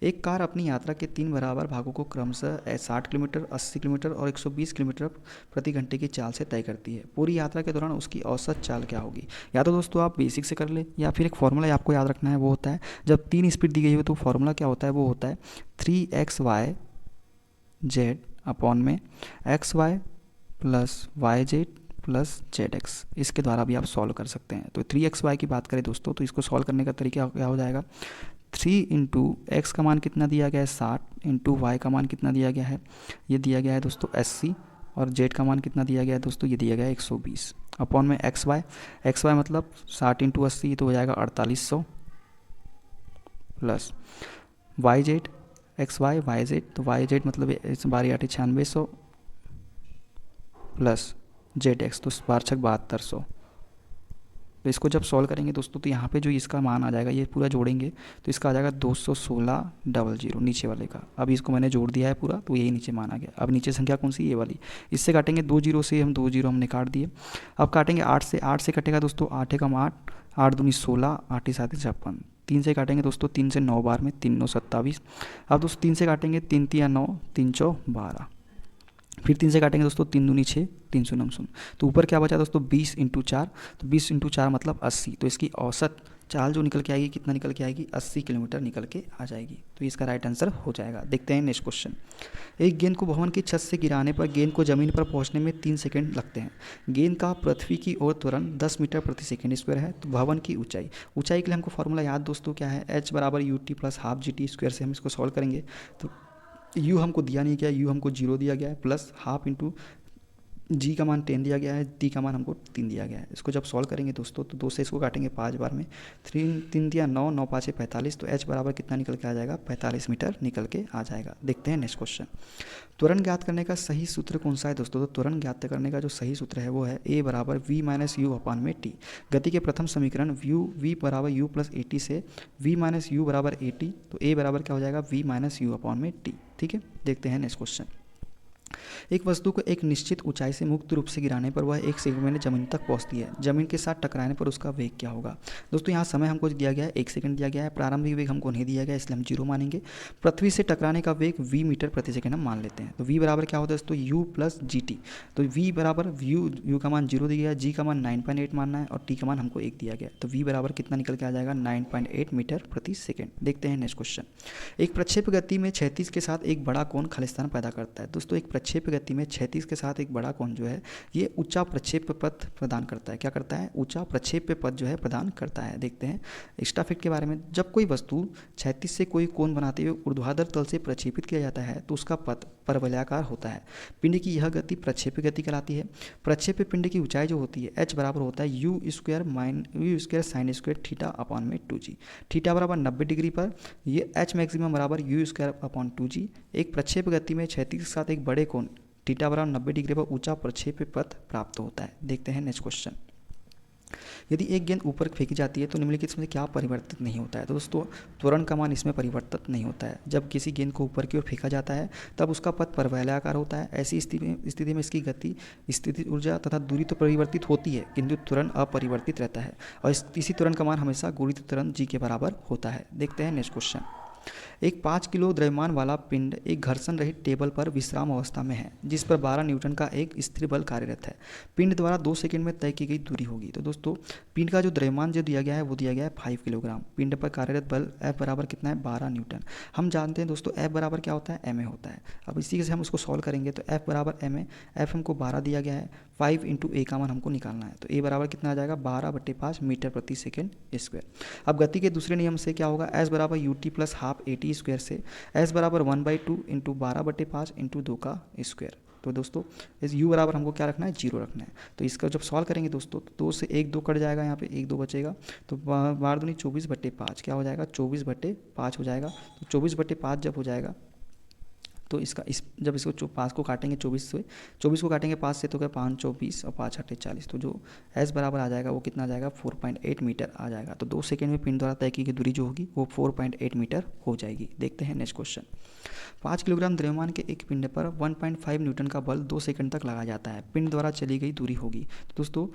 [SPEAKER 1] एक कार अपनी यात्रा के 3 बराबर भागों को क्रमशः 60 किलोमीटर, 80 किलोमीटर और 120 किलोमीटर प्रति घंटे की चाल से तय करती है। पूरी यात्रा के दौरान उसकी औसत चाल क्या होगी? या तो दोस्तों आप बेसिक से कर ले या फिर एक फॉर्मूला आपको याद रखना है, वो होता है जब 3 स्पीड दी गई हो तो फॉर्मूला क्या होता है? वो होता है 3xyz अपॉन में xy + yz + zx। इसके द्वारा भी आप सॉल्व कर सकते हैं। तो 3xy की बात करें दोस्तों तो इसको सॉल्व करने का तरीका क्या हो जाएगा? 3 × x का मान कितना दिया गया है? 60 × y का मान कितना दिया गया है? ये दिया गया है दोस्तों 80 और z का मान कितना दिया गया है दोस्तों? ये दिया गया है 120 अपॉन में xy मतलब 60 × 80 तो हो जाएगा 4800 प्लस yz yz तो yz मतलब 12×8 = 9600 प्लस zx तो 12×6 = 7200। तो इसको जब सॉल्व करेंगे दोस्तों तो यहाँ पे जो इसका मान आ जाएगा ये पूरा जोड़ेंगे तो इसका आ जाएगा 216,000 नीचे वाले का। अब इसको मैंने जोड़ दिया है पूरा तो यही नीचे मान आ गया। अब नीचे संख्या कौन सी? ये वाली। इससे काटेंगे 2 जीरो से, हम 2 जीरो हमने काट दिए। अब काटेंगे 8 से कटेगा दोस्तों 8 × 8 8 दूनी 16 8 × 7 = 56। 3 से काटेंगे दोस्तों 3 से 9 बार में 3 9 27। अब दोस्तों 3 से काटेंगे 3 3 9 3 4 12। फिर 3 से काटेंगे दोस्तों 3 दूनी 6 3 शून्य 9। तो ऊपर क्या बचा दोस्तों? 20 × 4। तो 20 × 4 मतलब 80। तो इसकी औसत चाल जो निकल के आएगी कितना निकल के आएगी? 80 किलोमीटर निकल के आ जाएगी। तो इसका राइट आंसर हो जाएगा। देखते हैं नेक्स्ट क्वेश्चन। एक गेंद को भवन की छत से गिराने पर गेंद को जमीन पर पहुंचने में 3 सेकंड लगते हैं। गेंद का पृथ्वी की ओर त्वरण 10 मीटर प्रति सेकंड स्क्वायर है। तो भवन की ऊंचाई के लिए हमको फॉर्मूला याद दोस्तों क्या है? h बराबर ut + ½ gt² से हम इसको सॉल्व करेंगे तो u हमको दिया नहीं गया, u हमको 0 दिया गया है प्लस ½ × g का मान 10 दिया गया है, t का मान हमको 3 दिया गया है। इसको जब सॉल्व करेंगे दोस्तों तो 2 से इसको काटेंगे 5 बार में 3 3 दिया 9 9 5 45। तो h बराबर कितना निकल के आ जाएगा? 45 मीटर निकल के आ जाएगा। देखते हैं नेक्स्ट क्वेश्चन। त्वरण ज्ञात करने का सही सूत्र कौन सा है दोस्तों? तो त्वरण ज्ञात करने का जो सही सूत्र है वो है a बराबर v - u अपॉन में t। गति के प्रथम समीकरण v बराबर u + at से v - u बराबर at। तो a बराबर क्या हो जाएगा? v - u अपॉन में t। ठीक है, देखते हैं नेक्स्ट क्वेश्चन। एक वस्तु को एक निश्चित ऊंचाई से मुक्त रूप से गिराने पर वह 1 सेकंड में जमीन तक पहुंचती है। जमीन के साथ टकराने पर उसका वेग क्या होगा? दोस्तों यहाँ समय हमको दिया गया है 1 सेकंड दिया गया है। प्रारंभिक वेग हमको नहीं दिया गया इसलिए हम 0 मानेंगे। पृथ्वी से टकराने का वेग v मीटर प्रति सेकंड हम मान लेते हैं। तो v बराबर क्या होता है दोस्तों? u + gt। तो v बराबर u का मान 0 दिया गया, g का मान 9.8 मानना है और t का मान हमको 1 दिया गया। तो v बराबर कितना निकल के आ जाएगा? 9.8 मीटर प्रति सेकंड। देखते हैं नेक्स्ट क्वेश्चन। एक प्रक्षेप गति में क्षैतिज के साथ एक बड़ा कोण खालिस्तान पैदा करता है। दोस्तों एक प्रक्षेप गति में क्षैतिज के साथ एक बड़ा कोण जो है ये ऊंचा प्रक्षेप पथ प्रदान करता है। क्या करता है? ऊंचा प्रक्षेप पथ जो है प्रदान करता है। देखते हैं एक्स्ट्रा फैक्ट के बारे में। जब कोई वस्तु क्षैतिज से कोई कोण बनाते हुए ऊर्ध्वाधर तल से प्रक्षेपित किया जाता है तो उसका पथ परवलयाकार होता है। पिंड की यह गति प्रक्षेप गति कहलाती है। प्रक्षेप पिंड की ऊंचाई जो होती है h बराबर होता है u² sin square theta upon में 2g। थीटा बराबर 90 डिग्री पर ये h मैक्सिमम बराबर u² अपॉन 2g। एक प्रक्षेप गति में क्षैतिज के साथ एक बड़े कोण थीटा बराबर 90 डिग्री पर ऊंचा प्रक्षेप पथ प्राप्त होता है। देखते हैं नेक्स्ट क्वेश्चन। यदि एक गेंद ऊपर फेंकी जाती है तो निम्नलिखित में क्या परिवर्तित नहीं होता है? तो दोस्तों त्वरण का मान इसमें परिवर्तित नहीं होता है। जब किसी गेंद को ऊपर की ओर फेंका जाता है तब उसका पथ परवलयाकार होता है। ऐसी स्थिति में इसकी गति, स्थिति ऊर्जा तथा दूरी तो परिवर्तित होती है किंतु त्वरण अपरिवर्तित रहता है और इसी त्वरण का मान हमेशा गुणित त्वरण g के बराबर होता है। देखते हैं नेक्स्ट क्वेश्चन। एक 5 किलो द्रव्यमान वाला पिंड एक घर्षण रहित टेबल पर विश्राम अवस्था में है जिस पर 12 न्यूटन का एक स्थिर बल कार्यरत है। पिंड द्वारा 2 सेकंड में तय की गई दूरी होगी। तो दोस्तों पिंड का जो द्रव्यमान जो दिया गया है वो दिया गया है 5 किलोग्राम। पिंड पर कार्यरत बल F बराबर कितना है 12 न्यूटन। हम जानते हैं दोस्तों F बराबर क्या होता है ma होता है। अब इसी से हम उसको सॉल्व करेंगे तो F बराबर ma, F हमको 12 दिया गया है, 5 इंटू ए का मान हमको निकालना है। तो a बराबर कितना आ जाएगा 12/5 मीटर प्रति सेकेंड स्क्वायर। अब गति के दूसरे नियम से क्या होगा, s बराबर U T plus half A T square से s बराबर 1/2 इंटू 12/5 इंटू 2 का स्क्वायर। तो दोस्तों इस u बराबर हमको क्या रखना है 0 रखना है। तो इसका जब सॉल्व करेंगे दोस्तों तो 2 से 1 2 कट जाएगा, यहाँ पे 1 2 बचेगा। तो 12 दूनी 24/5 क्या हो जाएगा 24/5 हो जाएगा। तो 24/5 जब हो जाएगा तो इसका जब इसको 5 को काटेंगे 24 को काटेंगे 5 से तो क्या 5 24 और 5 8 40। तो जो s बराबर आ जाएगा वो कितना आ जाएगा 4.8 मीटर आ जाएगा। तो 2 सेकंड में पिंड द्वारा तय की गई दूरी जो होगी वो 4.8 मीटर हो जाएगी। देखते हैं नेक्स्ट क्वेश्चन। 5 किलोग्राम द्रव्यमान के एक पिंड पर 1.5 न्यूटन का बल 2 सेकंड तक लगाया जाता है। पिंड द्वारा चली गई दूरी होगी। तो दोस्तों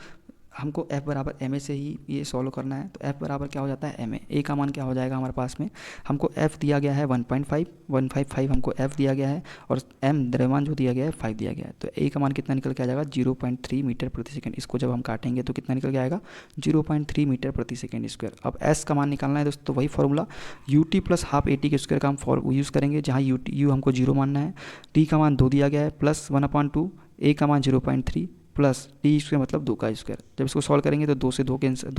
[SPEAKER 1] हमको F बराबर ma से ही ये सॉल्व करना है। तो F बराबर क्या हो जाता है ma, a का मान क्या हो जाएगा हमारे पास में, हमको F दिया गया है 1.5 हमको F दिया गया है और m द्रव्यमान जो दिया गया है 5 दिया गया है। तो a का मान कितना निकल के आ जाएगा 0.3 मीटर प्रति सेकंड। इसको जब हम काटेंगे तो कितना निकल के आएगा 0.3 मीटर प्रति सेकंड स्क्वायर। अब s का मान निकालना है दोस्तों, तो वही formula U T plus half A T के स्क्वायर का हम यूज़ करेंगे, जहाँ यू हमको 0 मानना है, t का मान 2 दिया गया है, प्लस 1/2, a का मान 0.3 प्लस टी स्क्वायर मतलब 2 का स्क्वायर। जब इसको सॉल्व करेंगे तो 2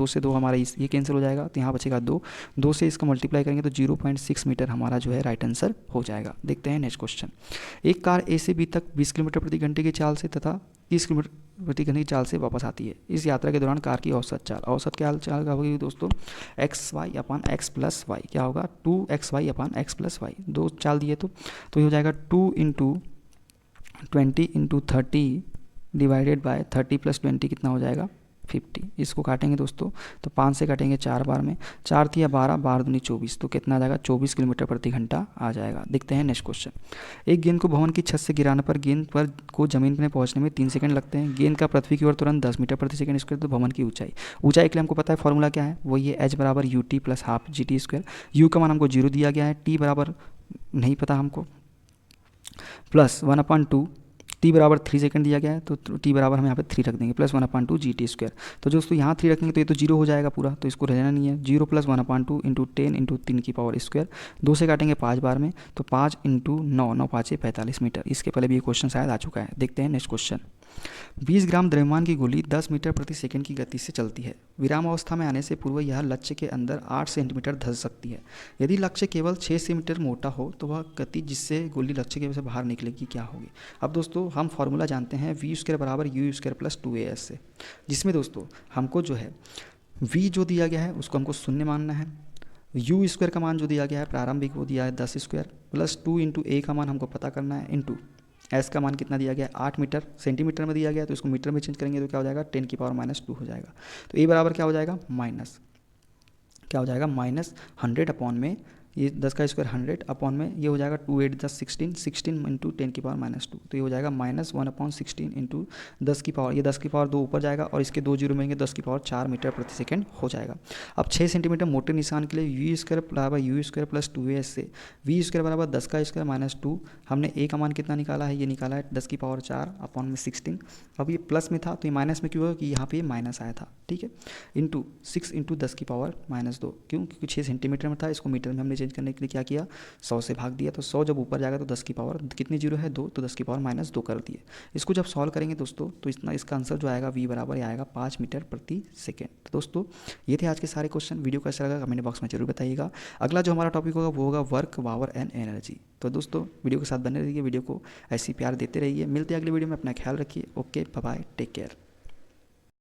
[SPEAKER 1] से 2 हमारा ये कैंसिल हो जाएगा, तो यहाँ बचेगा 2 से इसको मल्टीप्लाई करेंगे तो 0.6 मीटर हमारा जो है राइट आंसर हो जाएगा। देखते हैं नेक्स्ट क्वेश्चन। एक कार ए से बी तक 20 किलोमीटर प्रति घंटे की चाल से तथा 30 किलोमीटर प्रति घंटे की चाल से वापस आती है। इस यात्रा के दौरान कार की औसत क्या चाल का होगी दोस्तों, xy/x+y क्या होगा 2xy/x+y। 2 चाल दिए तो ये हो जाएगा 2 × 20 × 30 डिवाइडेड बाय 30 + 20 कितना हो जाएगा 50। इसको काटेंगे दोस्तों तो 5 से काटेंगे 4 बार में, 4 × 12 12 दूनी 24, तो कितना आ जाएगा 24 किलोमीटर प्रति घंटा आ जाएगा। देखते हैं नेक्स्ट क्वेश्चन। एक गेंद को भवन की छत से गिराने पर गेंद पर को जमीन पर पहुंचने में 3 सेकंड लगते हैं। गेंद का पृथ्वी की ओर तुरंत 10 मीटर प्रति सेकंड स्क्वायर। तो भवन की ऊंचाई के लिए हमको पता है फॉर्मूला क्या है, वही है h बराबर U T plus half G T square. You का मान हमको 0 दिया गया है, टी बराबर नहीं पता हमको, प्लस 1/2, टी बराबर 3 सेकंड दिया गया है तो टी बराबर हम यहाँ पे 3 रख देंगे, प्लस 1/2 जी टी स्क्वायर। तो दोस्तों यहाँ 3 रखेंगे तो ये तो 0 हो जाएगा पूरा, तो इसको रहना नहीं है। 0 + 1/2 × 10 × 3 की पावर स्क्वायर। 2 से काटेंगे 5 बार में तो 5 × 9 9 5 45 मीटर। इसके पहले भी ये क्वेश्चन शायद आ चुका है। देखते हैं नेक्स्ट क्वेश्चन। 20 ग्राम द्रव्यमान की गोली 10 मीटर प्रति सेकंड की गति से चलती है। विराम अवस्था में आने से पूर्व यह लक्ष्य के अंदर 8 सेंटीमीटर धंस सकती है। यदि लक्ष्य केवल 6 सेंटीमीटर मोटा हो तो वह गति जिससे गोली लक्ष्य के से बाहर निकलेगी क्या होगी। अब दोस्तों हम फॉर्मूला जानते हैं v² बराबर u² + 2as से, जिसमें दोस्तों हमको जो है v जो दिया गया है उसको हमको शून्य मानना है, u² का मान जो दिया गया है प्रारंभिक वो दिया है 10² प्लस 2 × a का मान हमको पता करना है इंटू एस का मान कितना दिया गया है 8 मीटर, सेंटीमीटर में दिया गया है तो इसको मीटर में चेंज करेंगे तो क्या हो जाएगा 10⁻² हो जाएगा। तो ए बराबर क्या हो जाएगा -100 अपॉन में ये 10 का स्क्वायर 100 अपॉन में ये हो जाएगा 2 8 10 16 16 × 10⁻²। तो ये हो जाएगा -1/16 इंटू 10 की पावर, ये 10 की पावर 2 ऊपर जाएगा और इसके 2 जीरो मिलेंगे 10 की पावर 4 मीटर प्रति सेकंड हो जाएगा। अब 6 सेंटीमीटर मोटे निशान के लिए u² बराबर u² + 2as से v² बराबर 10 का स्क्वायर -2, हमने a का मान कितना निकाला है, ये निकाला है 10 की पावर 4 अपॉन में 16। अब ये प्लस में था तो ये माइनस में क्यों हुआ कि यहाँ पे माइनस आया था, ठीक है, इंटू 6 × 10 की पावर -2, क्यों क्योंकि 6 सेंटीमीटर में था, इसको मीटर में हमने चेंज करने के लिए क्या किया 100 से भाग दिया। तो 100 जब ऊपर जाएगा तो 10 की पावर कितनी जीरो है 2, तो 10 की पावर -2 कर दिए। इसको जब सॉल्व करेंगे दोस्तों तो इसका आंसर जो आएगा v बराबर आएगा 5 मीटर प्रति सेकेंड। तो दोस्तों ये थे आज के सारे क्वेश्चन। वीडियो कैसा लगा कमेंट बॉक्स में जरूर बताइएगा। अगला जो हमारा टॉपिक होगा वो होगा वर्क, पावर एंड एनर्जी। तो दोस्तों वीडियो के साथ बने रहिए, वीडियो को ऐसी प्यार देते रहिए। मिलते हैं अगले वीडियो में, अपना ख्याल रखिए। Okay bye bye, take care.